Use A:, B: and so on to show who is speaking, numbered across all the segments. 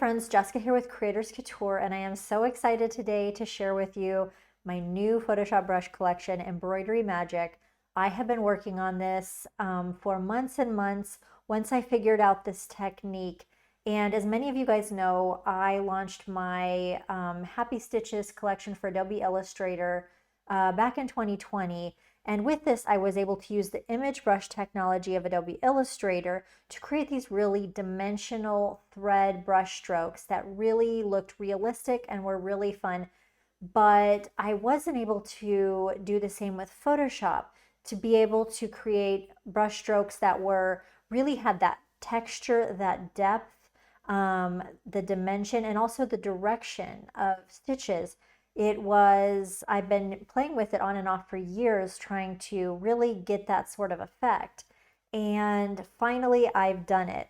A: friends, Jessica here with Creators Couture, and I am so excited today to share with you my new Photoshop brush collection, Embroidery Magic. I have been working on this for months and months once I figured out this technique. And as many of you guys know, I launched my Happy Stitches collection for Adobe Illustrator back in 2020. And with this, I was able to use the image brush technology of Adobe Illustrator to create these really dimensional thread brush strokes that really looked realistic and were really fun. But I wasn't able to do the same with Photoshop, to be able to create brush strokes that were really had that texture, that depth, the dimension, and also the direction of stitches. I've been playing with it on and off for years, trying to really get that sort of effect. And finally, I've done it.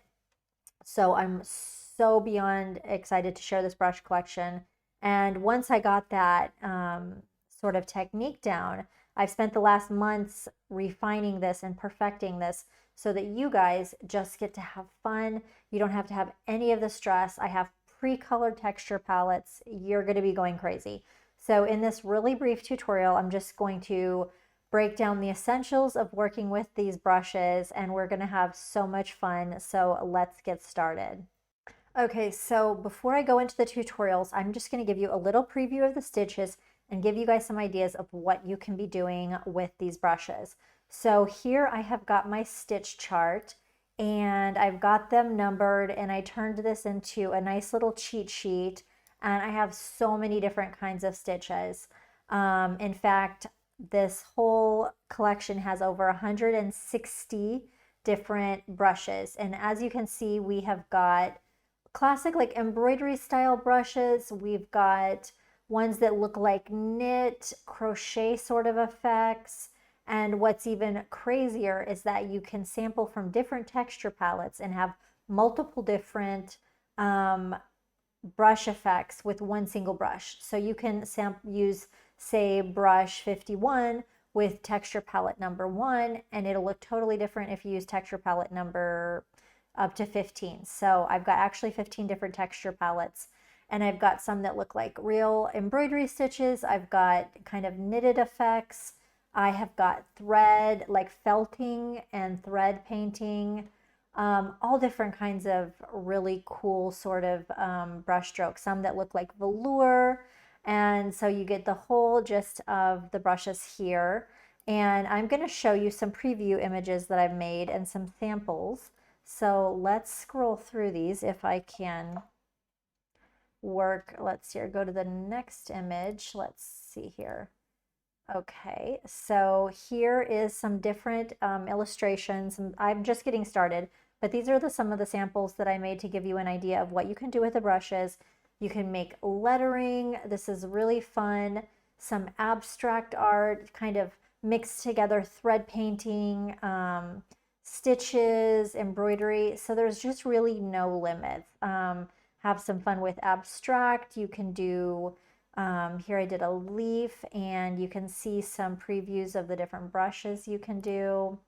A: So I'm so beyond excited to share this brush collection. And once I got that sort of technique down, I've spent the last months refining this and perfecting this so that you guys just get to have fun. You don't have to have any of the stress. I have pre-colored texture palettes. You're going to be going crazy. So in this really brief tutorial, I'm just going to break down the essentials of working with these brushes, and we're going to have so much fun. So let's get started. Okay, so before I go into the tutorials, I'm just going to give you a little preview of the stitches and give you guys some ideas of what you can be doing with these brushes. So here I have got my stitch chart, and I've got them numbered, and I turned this into a nice little cheat sheet, and I have so many different kinds of stitches. In fact, this whole collection has over 160 different brushes, and as you can see, we have got classic like embroidery style brushes. We've got ones that look like knit, crochet sort of effects. And what's even crazier is that you can sample from different texture palettes and have multiple different brush effects with one single brush. So you can use, say, brush 51 with texture palette number 1, and it'll look totally different if you use texture palette number up to 15. So I've got actually 15 different texture palettes, and I've got some that look like real embroidery stitches. I've got kind of knitted effects. I have got thread, like felting and thread painting, all different kinds of really cool sort of brush strokes, some that look like velour. And so you get the whole gist of the brushes here. And I'm going to show you some preview images that I've made and some samples. So let's scroll through these if I can work. Let's see, go to the next image. Let's see here. Okay, so here is some different illustrations. I'm just getting started, but these are some of the samples that I made to give you an idea of what you can do with the brushes. You can make lettering. This is really fun. Some abstract art, kind of mixed together, thread painting, stitches, embroidery. So there's just really no limit. Have some fun with abstract. You can do, here I did a leaf, and you can see some previews of the different brushes you can do.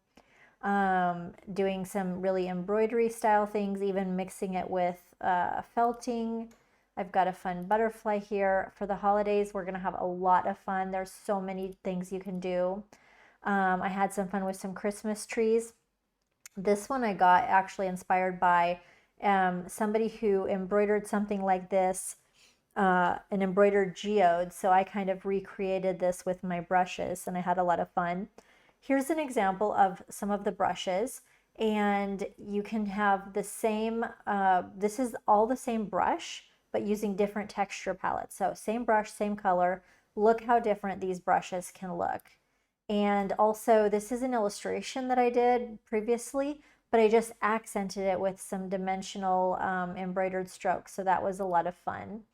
A: Doing some really embroidery style things, even mixing it with felting. I've got a fun butterfly here. For the holidays, we're going to have a lot of fun. There's so many things you can do. I had some fun with some Christmas trees. This one I got actually inspired by somebody who embroidered something like this, an embroidered geode. So I kind of recreated this with my brushes, and I had a lot of fun. Here's an example of some of the brushes, and you can have the same, this is all the same brush, but using different texture palettes. So same brush, same color. Look how different these brushes can look. And also, this is an illustration that I did previously, but I just accented it with some dimensional embroidered strokes. So that was a lot of fun.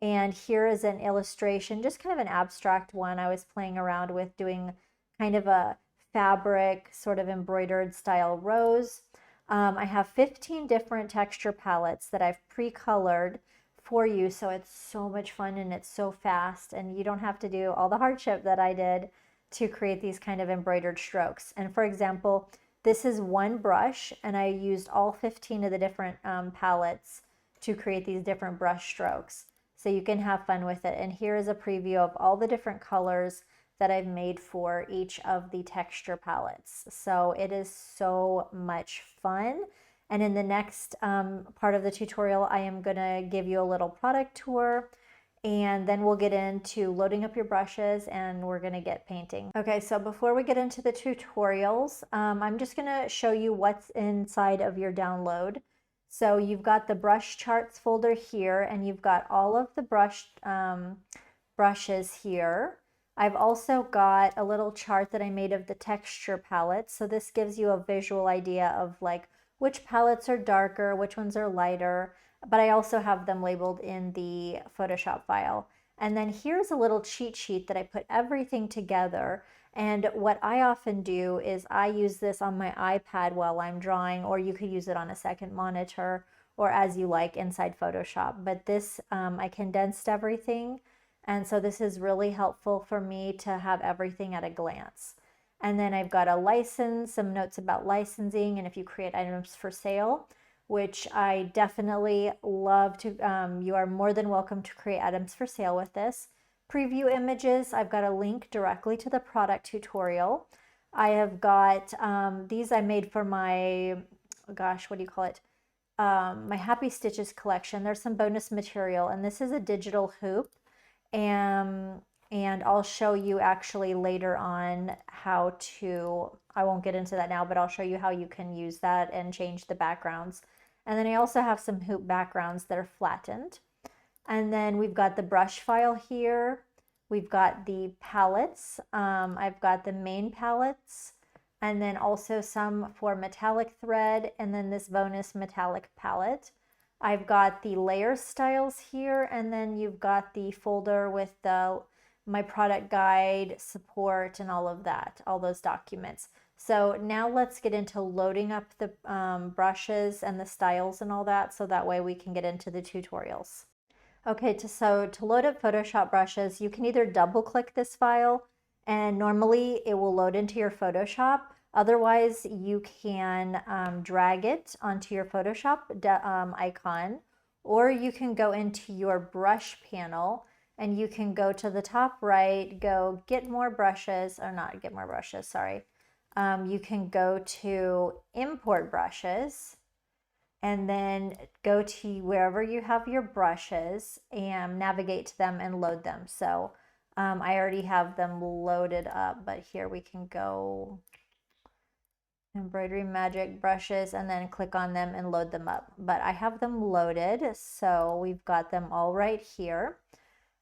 A: And here is an illustration, just kind of an abstract one. I was playing around with doing kind of a fabric sort of embroidered style rose. I have 15 different texture palettes that I've pre-colored for you. So it's so much fun, and it's so fast, and you don't have to do all the hardship that I did to create these kind of embroidered strokes. And for example, this is one brush, and I used all 15 of the different palettes to create these different brush strokes. So you can have fun with it. And here is a preview of all the different colors that I've made for each of the texture palettes. So it is so much fun. And in the next part of the tutorial, I am gonna give you a little product tour, and then we'll get into loading up your brushes and we're gonna get painting. Okay, so before we get into the tutorials, I'm just gonna show you what's inside of your download. So you've got the brush charts folder here, and you've got all of the brushes here. I've also got a little chart that I made of the texture palettes. So this gives you a visual idea of like which palettes are darker, which ones are lighter, but I also have them labeled in the Photoshop file. And then here's a little cheat sheet that I put everything together. And what I often do is I use this on my iPad while I'm drawing, or you could use it on a second monitor or as you like inside Photoshop. But this, I condensed everything. And so this is really helpful for me to have everything at a glance. And then I've got a license, some notes about licensing, and if you create items for sale, which I definitely love to, you are more than welcome to create items for sale with this. Preview images, I've got a link directly to the product tutorial. I have got, these I made for my, gosh, what do you call it? My Happy Stitches collection. There's some bonus material, and this is a digital hoop. And I'll show you actually later on how to, I won't get into that now, but I'll show you how you can use that and change the backgrounds. And then I also have some hoop backgrounds that are flattened. And then we've got the brush file here. We've got the palettes. I've got the main palettes, and then also some for metallic thread, and then this bonus metallic palette. I've got the layer styles here, and then you've got the folder with my product guide, support, and all of that, all those documents. So now let's get into loading up the brushes and the styles and all that, so that way we can get into the tutorials. Okay, so to load up Photoshop brushes, you can either double click this file, and normally it will load into your Photoshop. Otherwise, you can drag it onto your Photoshop icon, or you can go into your brush panel and you can go to the top right, go get more brushes, or not get more brushes, sorry. You can go to import brushes and then go to wherever you have your brushes and navigate to them and load them. So I already have them loaded up, but here we can go Embroidery Magic brushes and then click on them and load them up. But I have them loaded, so we've got them all right here.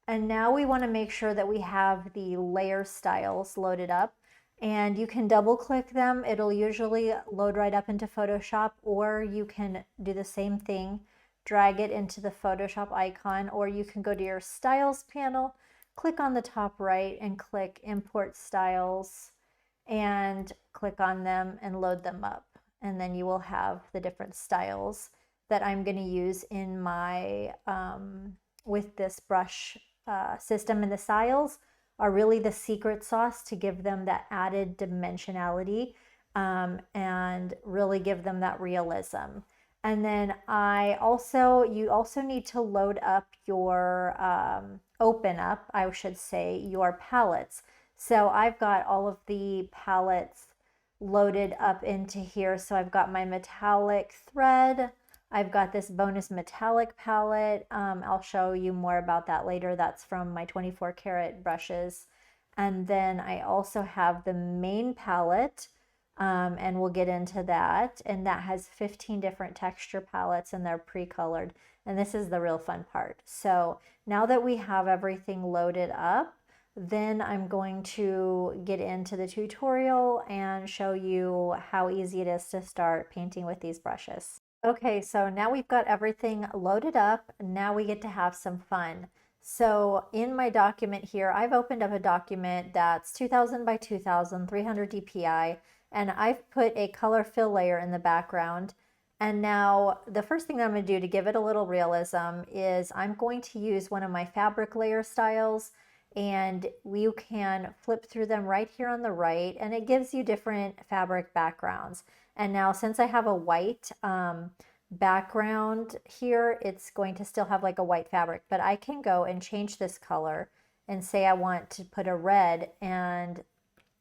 A: And now we want to make sure that we have the layer styles loaded up, and you can double click them. It'll usually load right up into Photoshop, or you can do the same thing, drag it into the Photoshop icon, or you can go to your styles panel, click on the top right and click import styles and click on them and load them up. And then you will have the different styles that I'm going to use in my, with this brush system. And the styles are really the secret sauce to give them that added dimensionality and really give them that realism. And then you also need to load up your, open up, I should say, your palettes. So I've got all of the palettes loaded up into here. So I've got my metallic thread. I've got this bonus metallic palette. I'll show you more about that later. That's from my 24 karat brushes. And then I also have the main palette, and we'll get into that. And that has 15 different texture palettes, and they're pre-colored. And this is the real fun part. So now that we have everything loaded up, then I'm going to get into the tutorial and show you how easy it is to start painting with these brushes. Okay, so now we've got everything loaded up. Now we get to have some fun. So in my document here, I've opened up a document that's 2000 by 2000, 300 dpi, and I've put a color fill layer in the background. And now the first thing that I'm going to do to give it a little realism is I'm going to use one of my fabric layer styles, and you can flip through them right here on the right, and it gives you different fabric backgrounds. And now since I have a white background here, it's going to still have like a white fabric, but I can go and change this color and say I want to put a red, and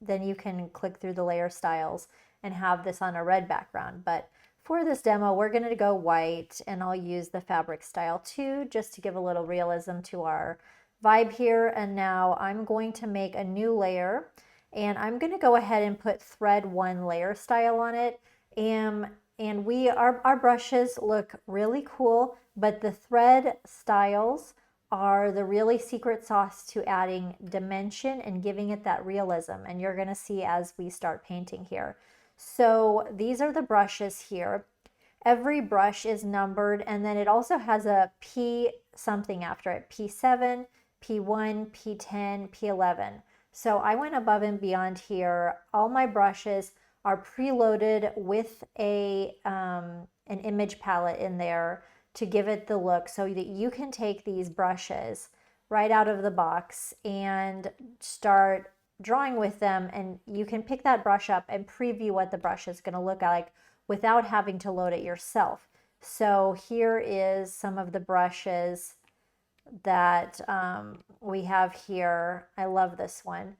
A: then you can click through the layer styles and have this on a red background. But for this demo, we're going to go white, and I'll use the fabric style 2 just to give a little realism to our vibe here. And now I'm going to make a new layer, and I'm going to go ahead and put thread 1 layer style on it. And our brushes look really cool, but the thread styles are the really secret sauce to adding dimension and giving it that realism. And you're going to see as we start painting here. So these are the brushes here. Every brush is numbered, and then it also has a P something after it. P7, P1, P10, P11. So I went above and beyond here. All my brushes are preloaded with an image palette in there to give it the look, so that you can take these brushes right out of the box and start drawing with them, and you can pick that brush up and preview what the brush is going to look like without having to load it yourself. So here is some of the brushes that we have here. I love this one.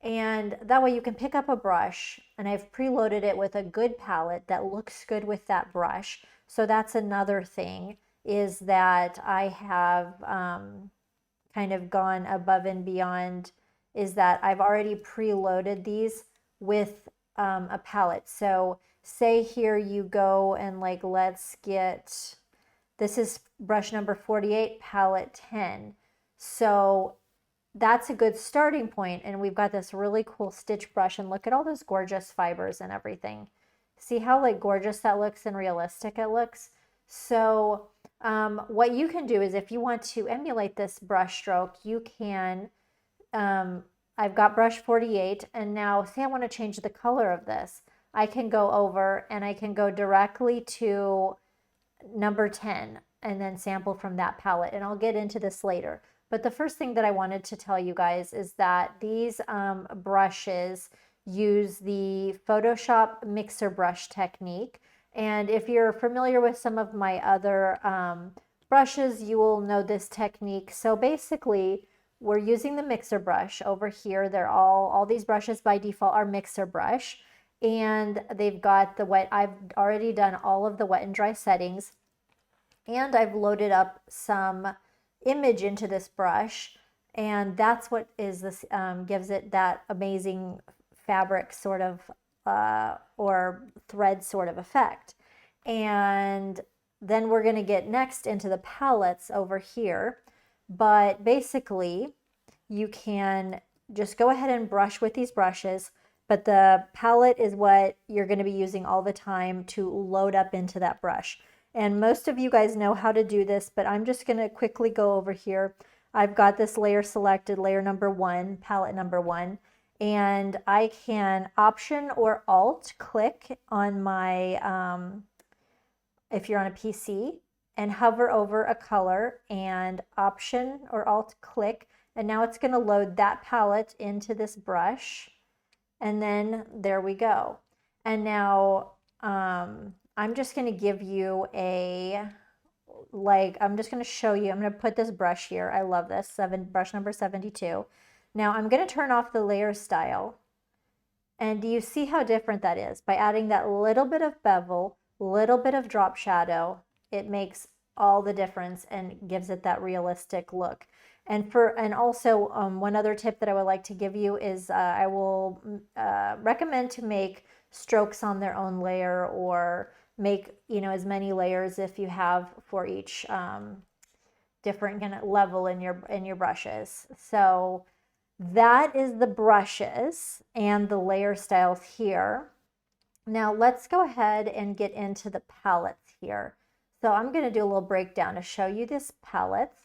A: And that way you can pick up a brush, and I've preloaded it with a good palette that looks good with that brush. So that's another thing, is that I have kind of gone above and beyond, is that I've already preloaded these with a palette. So say here you go and like, let's get, this is brush number 48, palette 10. So that's a good starting point, and we've got this really cool stitch brush, and look at all those gorgeous fibers and everything. See how like gorgeous that looks and realistic it looks? So what you can do is, if you want to emulate this brush stroke, you can, I've got brush 48, and now say I want to change the color of this. I can go over and I can go directly to number 10 and then sample from that palette, and I'll get into this later. But the first thing that I wanted to tell you guys is that these brushes use the Photoshop mixer brush technique. And if you're familiar with some of my other brushes, you will know this technique. So basically, we're using the mixer brush over here. They're all these brushes by default are mixer brush. And they've got the wet, I've already done all of the wet and dry settings. And I've loaded up some image into this brush, and that's what is this gives it that amazing fabric sort of or thread sort of effect. And then we're going to get next into the palettes over here, but basically you can just go ahead and brush with these brushes, but the palette is what you're going to be using all the time to load up into that brush. And most of you guys know how to do this, but I'm just going to quickly go over here. I've got this layer selected, layer number 1, palette number 1, and I can Option or Alt click on my, if you're on a PC, and hover over a color and Option or Alt click, and now it's going to load that palette into this brush, and then there we go. And now I'm just going to give you a, I'm just going to show you, I'm going to put this brush here. I love this, brush number 72. Now I'm going to turn off the layer style. And do you see how different that is? By adding that little bit of bevel, little bit of drop shadow, it makes all the difference and gives it that realistic look. And also one other tip that I would like to give you is I will recommend to make strokes on their own layer, or make, as many layers if you have for each different kind of level in your brushes. So that is the brushes and the layer styles here. Now let's go ahead and get into the palettes here. So I'm going to do a little breakdown to show you this palettes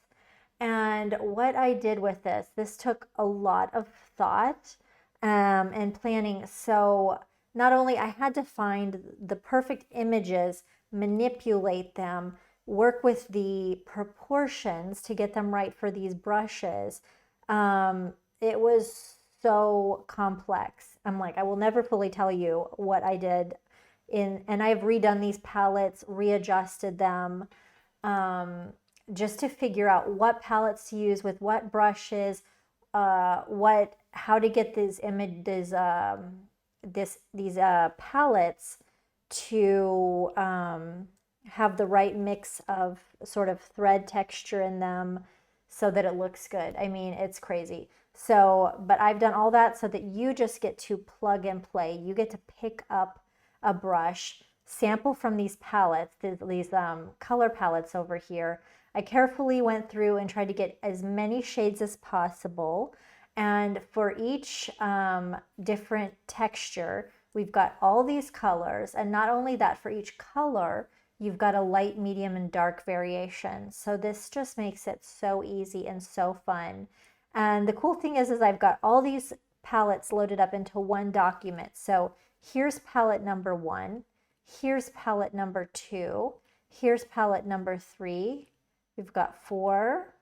A: and what I did with this. This took a lot of thought and planning. So not only I had to find the perfect images, manipulate them, work with the proportions to get them right for these brushes. It was so complex. I'm like, I will never fully tell you what I did and I've redone these palettes, readjusted them, just to figure out what palettes to use with what brushes, how to get these palettes to have the right mix of sort of thread texture in them so that it looks good. I mean, it's crazy. So, but I've done all that so that you just get to plug and play. You get to pick up a brush, sample from these palettes, these color palettes over here. I carefully went through and tried to get as many shades as possible. And for each different texture, we've got all these colors. And not only that, for each color, you've got a light, medium, and dark variation. So this just makes it so easy and so fun. And the cool thing is I've got all these palettes loaded up into one document. So here's palette number 1, here's palette number 2, here's palette number 3, we've got 4,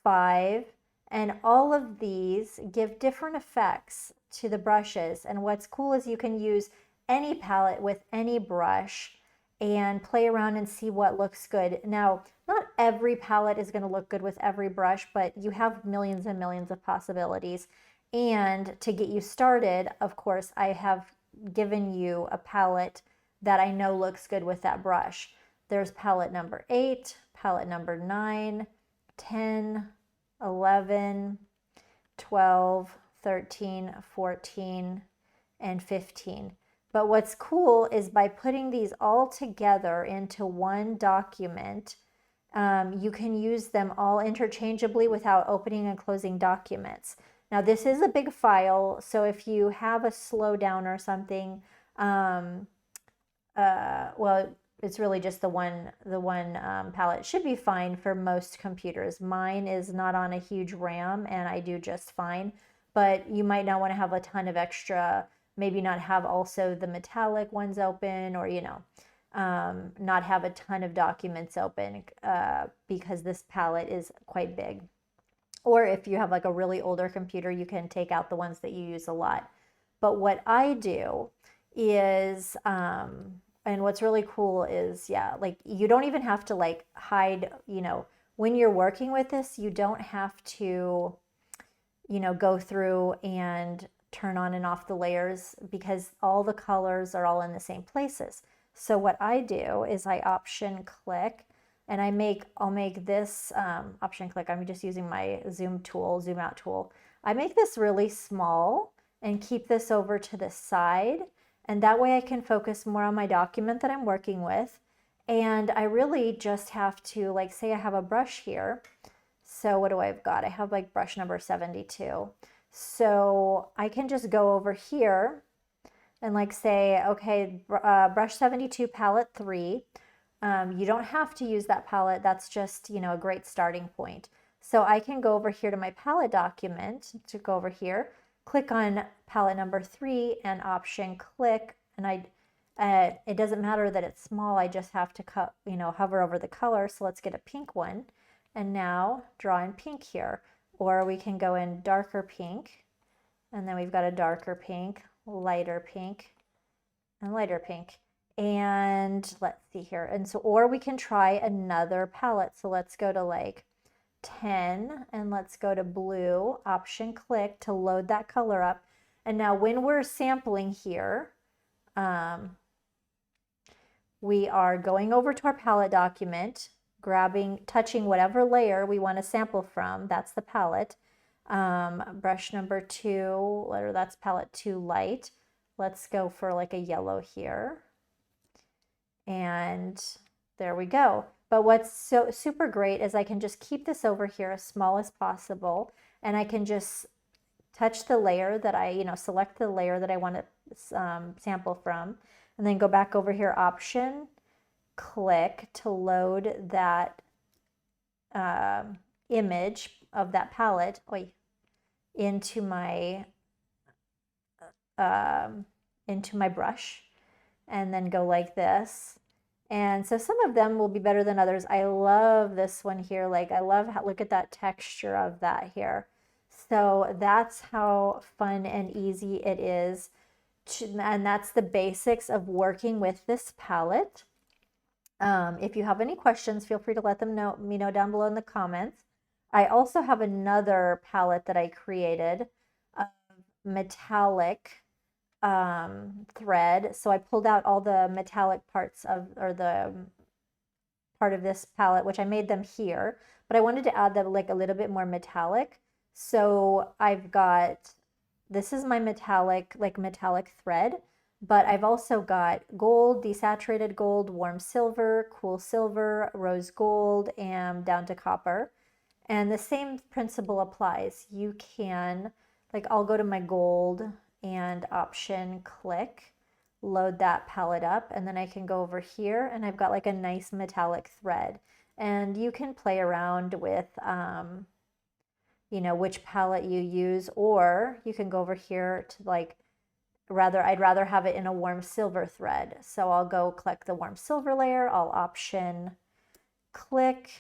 A: 5, and all of these give different effects to the brushes. And what's cool is you can use any palette with any brush and play around and see what looks good. Now, not every palette is going to look good with every brush, but you have millions and millions of possibilities. And to get you started, of course, I have given you a palette that I know looks good with that brush. There's palette number 8, palette number 9, 10, 11, 12, 13, 14, and 15. But what's cool is by putting these all together into one document, you can use them all interchangeably without opening and closing documents. Now this is a big file, so if you have a slowdown or something, well, it's really just the one palette. It should be fine for most computers. Mine is not on a huge RAM and I do just fine, but you might not want to have a ton of extra, maybe not have also the metallic ones open, or, you know, not have a ton of documents open because this palette is quite big. Or if you have like a really older computer, you can take out the ones that you use a lot. But what I do is, and what's really cool is, yeah, like you don't even have to like hide, you know, when you're working with this, you don't have to, you know, go through and turn on and off the layers because all the colors are all in the same places. So what I do is I option click and I'll make this option click. I'm just using my zoom out tool. I make this really small and keep this over to the side. And that way I can focus more on my document that I'm working with. And I really just have to, like, say I have a brush here. So what do I've got? I have like brush number 72. So I can just go over here and like say, okay, brush 72, palette 3. You don't have to use that palette. That's just, you know, a great starting point. So I can go over here to my palette document, to go over here, click on palette number 3 and option click. And it doesn't matter that it's small. I just have to hover over the color. So let's get a pink one. And now draw in pink here. Or we can go in darker pink. And then we've got a darker pink, lighter pink, and lighter pink. And let's see here. And so, or we can try another palette. So let's go to like 10 and let's go to blue, option click to load that color up. And now when we're sampling here, we are going over to our palette document, touching whatever layer we want to sample from. That's the palette. Brush number 2, or that's palette 2 light. Let's go for like a yellow here. And there we go. But what's so super great is I can just keep this over here as small as possible, and I can just touch the layer that select the layer that I want to sample from, and then go back over here, option click to load that image of that palette into my brush, and then go like this. And so some of them will be better than others. I love this one here. Like, I love look at that texture of that here. So that's how fun and easy it is And that's the basics of working with this palette. If you have any questions, feel free to let me know down below in the comments. I also have another palette that I created of metallic thread. So I pulled out all the metallic parts of, or the part of this palette, which I made them here, but I wanted to add them like a little bit more metallic. So I've got, this is my metallic, like metallic thread, but I've also got gold, desaturated gold, warm silver, cool silver, rose gold, and down to copper. And the same principle applies. You can, like I'll go to my gold and option click, load that palette up, and then I can go over here and I've got like a nice metallic thread. And you can play around with, you know, which palette you use, or you can go over here to like, I'd rather have it in a warm silver thread. So I'll go click the warm silver layer, I'll option click,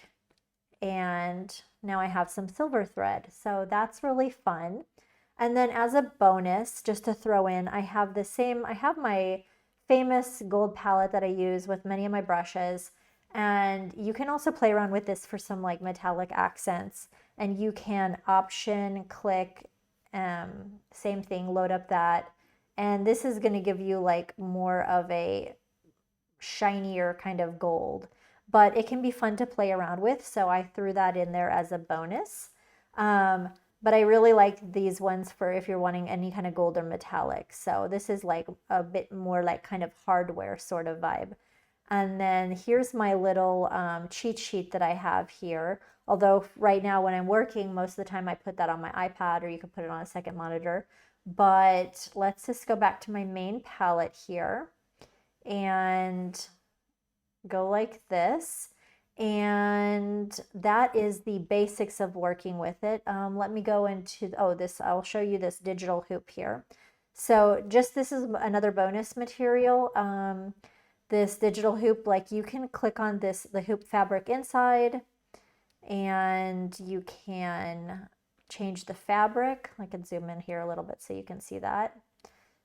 A: and now I have some silver thread. So that's really fun. And then as a bonus, just to throw in, I have my famous gold palette that I use with many of my brushes. And you can also play around with this for some like metallic accents. And you can option click, same thing, load up that. And this is going to give you like more of a shinier kind of gold, but it can be fun to play around with. So I threw that in there as a bonus. But I really like these ones for if you're wanting any kind of gold or metallic. So this is like a bit more like kind of hardware sort of vibe. And then here's my little cheat sheet that I have here. Although right now when I'm working, most of the time I put that on my iPad, or you can put it on a second monitor. But let's just go back to my main palette here and go like this. And that is the basics of working with it. Let me go into, I'll show you this digital hoop here. So just, this is another bonus material. This digital hoop, like you can click on this, the hoop fabric inside, and you can change the fabric. I can zoom in here a little bit so you can see that.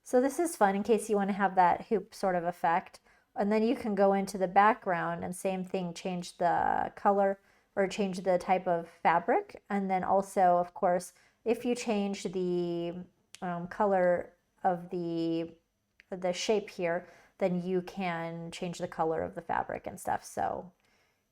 A: So this is fun in case you want to have that hoop sort of effect. And then you can go into the background and same thing, change the color or change the type of fabric. And then also, of course, if you change the color of the shape here, then you can change the color of the fabric and stuff. So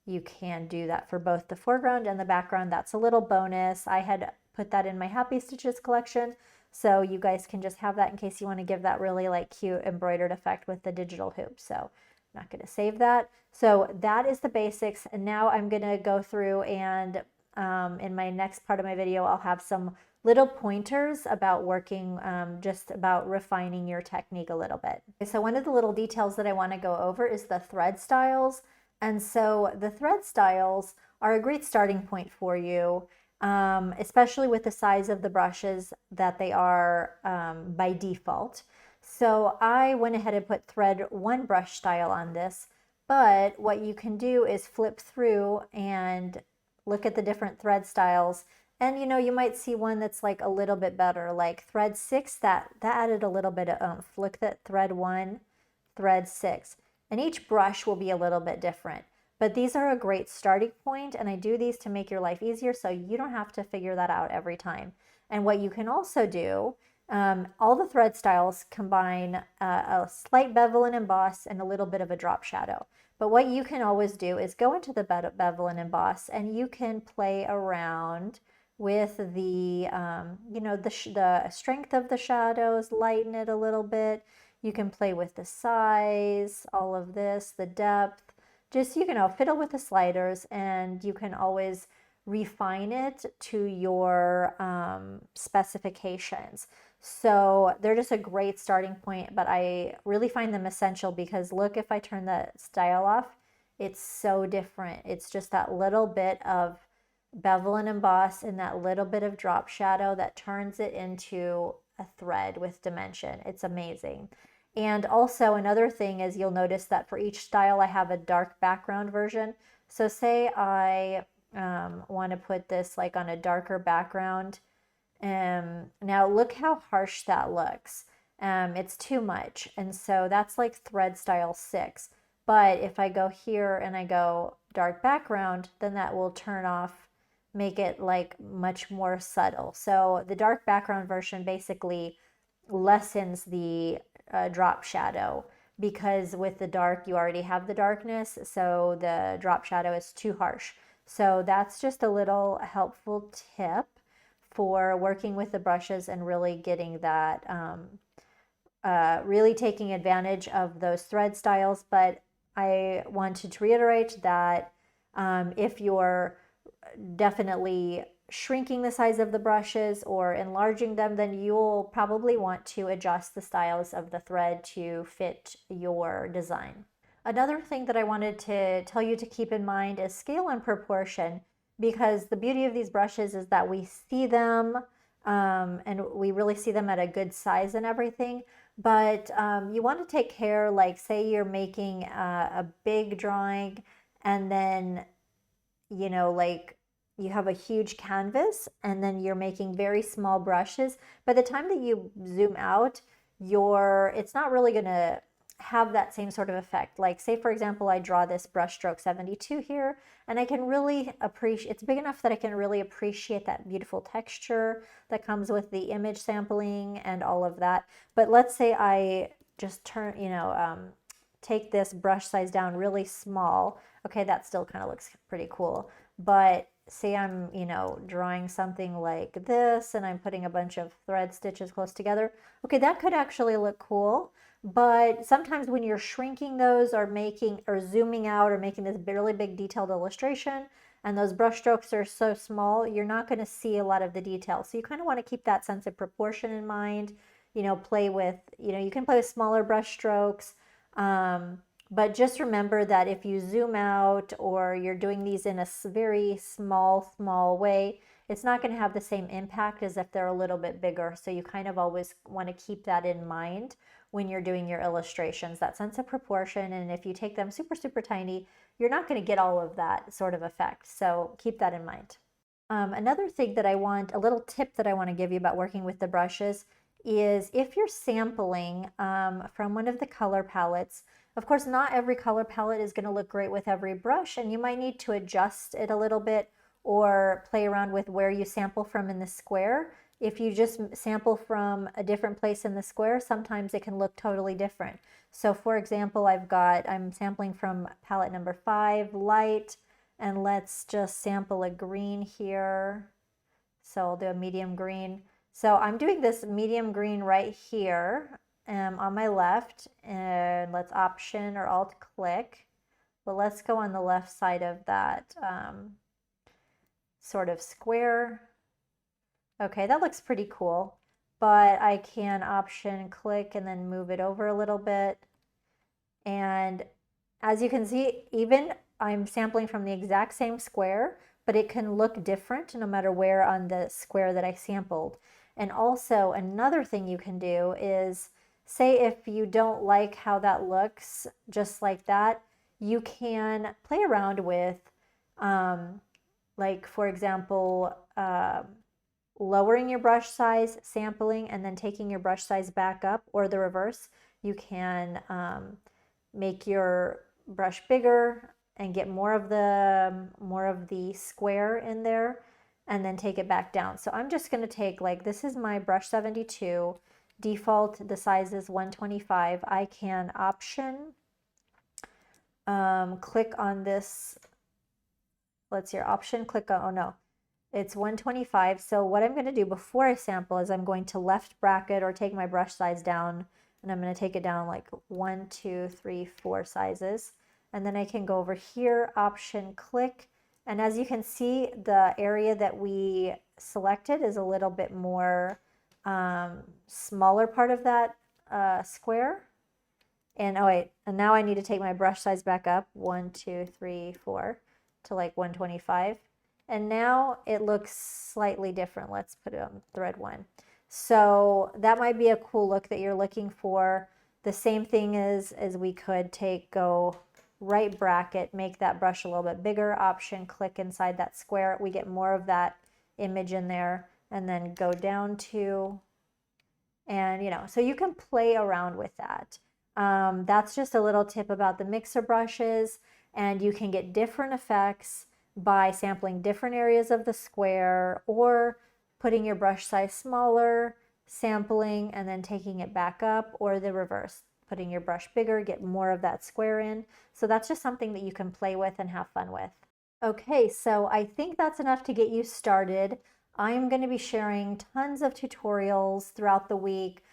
A: you can do that for both the foreground and the background. That's a little bonus. I had put that in my Happy Stitches collection, so you guys can just have that in case you want to give that really like cute embroidered effect with the digital hoop. So I'm not going to save that. So that is the basics. And now I'm going to go through and in my next part of my video, I'll have some little pointers about working, just about refining your technique a little bit. So one of the little details that I want to go over is the thread styles. And so the thread styles are a great starting point for you, especially with the size of the brushes that they are by default. So I went ahead and put thread 1 brush style on this, but what you can do is flip through and look at the different thread styles. And you know, you might see one that's like a little bit better, like thread 6, that added a little bit of oomph. Look at thread 1, thread 6. And each brush will be a little bit different. But these are a great starting point, and I do these to make your life easier so you don't have to figure that out every time. And what you can also do, all the thread styles combine a slight bevel and emboss and a little bit of a drop shadow. But what you can always do is go into the bevel and emboss, and you can play around with the, you know, the strength of the shadows, lighten it a little bit. You can play with the size, all of this, the depth. Just, you can fiddle with the sliders, and you can always refine it to your specifications. So they're just a great starting point, but I really find them essential because look, if I turn the style off, it's so different. It's just that little bit of bevel and emboss and that little bit of drop shadow that turns it into a thread with dimension. It's amazing. And also another thing is you'll notice that for each style I have a dark background version. So say I want to put this like on a darker background. Now look how harsh that looks. It's too much. And so that's like thread style 6. But if I go here and I go dark background, then that will turn off, make it like much more subtle. So the dark background version basically lessens the drop shadow, because with the dark you already have the darkness, so the drop shadow is too harsh. So that's just a little helpful tip for working with the brushes and really getting that really taking advantage of those thread styles. But I wanted to reiterate that if you're definitely shrinking the size of the brushes or enlarging them, then you'll probably want to adjust the styles of the thread to fit your design. Another thing that I wanted to tell you to keep in mind is scale and proportion, because the beauty of these brushes is that we see them and we really see them at a good size and everything. But you want to take care, like say you're making a big drawing and then, you know, like you have a huge canvas and then you're making very small brushes. By the time that you zoom out, it's not really going to have that same sort of effect. Like say for example, I draw this brushstroke 72 here, and I can really appreciate, it's big enough that I can really appreciate that beautiful texture that comes with the image sampling and all of that. But let's say I just turn, take this brush size down really small. Okay, that still kind of looks pretty cool. But say I'm, drawing something like this and I'm putting a bunch of thread stitches close together. Okay, that could actually look cool. But sometimes when you're shrinking those or zooming out or making this really big detailed illustration, and those brush strokes are so small, you're not going to see a lot of the details. So you kind of want to keep that sense of proportion in mind. Play with, you can play with smaller brush strokes. But just remember that if you zoom out or you're doing these in a very small way, it's not going to have the same impact as if they're a little bit bigger. So you kind of always want to keep that in mind when you're doing your illustrations, that sense of proportion. And if you take them super, super tiny, you're not going to get all of that sort of effect. So keep that in mind. Another thing that a little tip that I want to give you about working with the brushes is if you're sampling from one of the color palettes. Of course, not every color palette is going to look great with every brush, and you might need to adjust it a little bit or play around with where you sample from in the square. If you just sample from a different place in the square, sometimes it can look totally different. So for example, I'm sampling from palette number 5, light, and let's just sample a green here. So I'll do a medium green. So I'm doing this medium green right here on my left, and let's Option or Alt click. But let's go on the left side of that sort of square. Okay, that looks pretty cool, but I can Option click and then move it over a little bit. And as you can see, even I'm sampling from the exact same square, but it can look different no matter where on the square that I sampled. And also another thing you can do is, say if you don't like how that looks just like that, you can play around with, like for example, lowering your brush size, sampling, and then taking your brush size back up, or the reverse. You can make your brush bigger and get more of the square in there, and then take it back down. So I'm just going to take, like, this is my brush 72. Default, the size is 125. I can Option, click on this. Let's see, Option, click on, oh no, it's 125. So what I'm going to do before I sample is I'm going to left bracket or take my brush size down, and I'm going to take it down like 1, 2, 3, 4 sizes. And then I can go over here, Option, click. And as you can see, the area that we selected is a little bit more smaller part of that square. And oh wait, and now I need to take my brush size back up, 1, 2, 3, 4 to like 125. And now it looks slightly different. Let's put it on thread 1. So that might be a cool look that you're looking for. The same thing is we could go right bracket, make that brush a little bit bigger, Option, click inside that square. We get more of that image in there, and then go down 2 And, so you can play around with that. That's just a little tip about the mixer brushes, and you can get different effects by sampling different areas of the square or putting your brush size smaller, sampling, and then taking it back up, or the reverse, putting your brush bigger, get more of that square in. So that's just something that you can play with and have fun with. Okay, so I think that's enough to get you started. I'm going to be sharing tons of tutorials throughout the week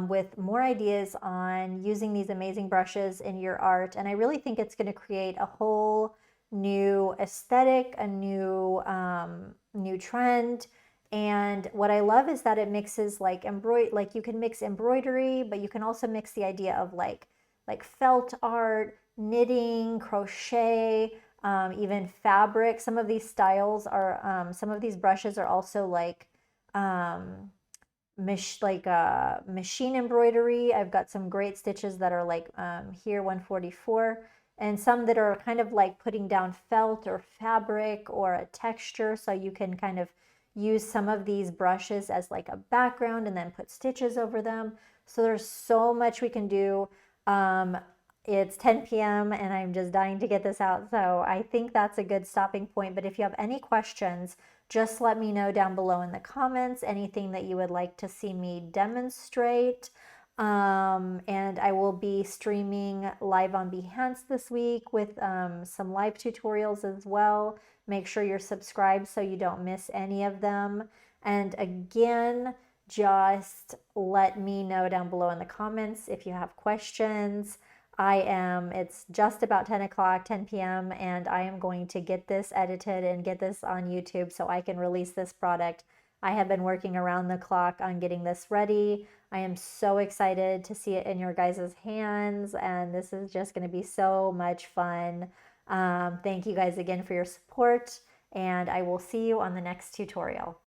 A: with more ideas on using these amazing brushes in your art. And I really think it's going to create a whole new aesthetic, a new trend. And what I love is that it mixes like you can mix embroidery, but you can also mix the idea of like felt art, knitting, crochet, even fabric. Some of these styles are, some of these brushes are also like machine embroidery. I've got some great stitches that are like here 144, and some that are kind of like putting down felt or fabric or a texture, so you can kind of use some of these brushes as like a background and then put stitches over them. So there's so much we can do. It's 10 p.m. and I'm just dying to get this out. So I think that's a good stopping point. But if you have any questions, just let me know down below in the comments, anything that you would like to see me demonstrate. And I will be streaming live on Behance this week with some live tutorials as well. Make sure you're subscribed so you don't miss any of them. And again, just let me know down below in the comments if you have questions. It's just about 10 o'clock, 10 p.m., and I am going to get this edited and get this on YouTube so I can release this product. I have been working around the clock on getting this ready. I am so excited to see it in your guys' hands, and this is just going to be so much fun. Thank you guys again for your support, and I will see you on the next tutorial.